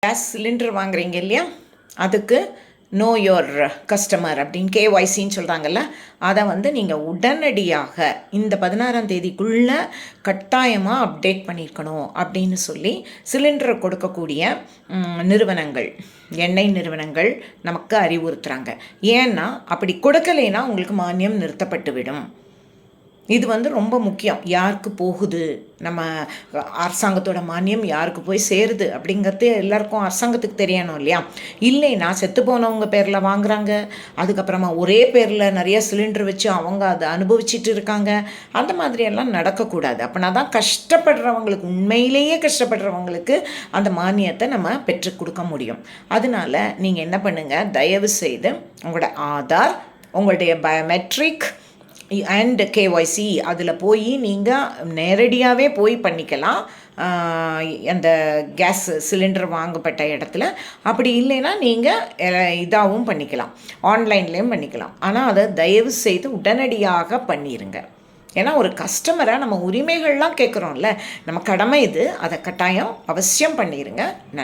Gas cylinder வாங்குறீங்க இல்லையா, அதுக்கு நோ யோர் கஸ்டமர் அப்படின்னு கேஒய்சின்னு சொல்கிறாங்கல்ல, அதை நீங்கள் உடனடியாக இந்த 16ஆம் தேதிக்குள்ளே கட்டாயமாக அப்டேட் பண்ணியிருக்கணும் அப்படின்னு சொல்லி சிலிண்டரை கொடுக்கக்கூடிய நிறுவனங்கள், எண்ணெய் நிறுவனங்கள் நமக்கு அறிவுறுத்துகிறாங்க. ஏன்னா அப்படி கொடுக்கலைன்னா உங்களுக்கு மானியம் நிறுத்தப்பட்டு விடும். இது ரொம்ப முக்கியம். யாருக்கு போகுது, நம்ம அரசாங்கத்தோட மானியம் யாருக்கு போய் சேருது அப்படிங்கிறது எல்லாருக்கும் அரசாங்கத்துக்கு தெரியணும் இல்லையா. இல்லைன்னா செத்து போனவங்க பேரில் வாங்குறாங்க, அதுக்கப்புறமா ஒரே பேரில் நிறைய சிலிண்டர் வச்சு அவங்க அதை அனுபவிச்சுட்டு இருக்காங்க. அந்த மாதிரியெல்லாம் நடக்கக்கூடாது. அப்படின்னா தான் கஷ்டப்படுறவங்களுக்கு, உண்மையிலேயே கஷ்டப்படுறவங்களுக்கு அந்த மானியத்தை நம்ம பெற்று கொடுக்க முடியும். அதனால நீங்கள் என்ன பண்ணுங்கள், தயவு செய்து உங்களோட ஆதார், உங்களுடைய பயோமெட்ரிக் அண்ட் கேஒய்சி அதில் போய் நீங்கள் நேரடியாகவே போய் பண்ணிக்கலாம் அந்த கேஸ் சிலிண்டர் வாங்கப்பட்ட இடத்துல. அப்படி இல்லைன்னா நீங்கள் இதாகவும் பண்ணிக்கலாம், ஆன்லைன்லேயும் பண்ணிக்கலாம். ஆனால் அதை தயவு செய்து உடனடியாக பண்ணிடுங்க. ஏன்னா ஒரு கஸ்டமரை நம்ம உரிமைகள்லாம் கேட்குறோம்ல, நம்ம கடமை இது. அதை கட்டாயம் அவசியம் பண்ணிடுங்க. நன்றி.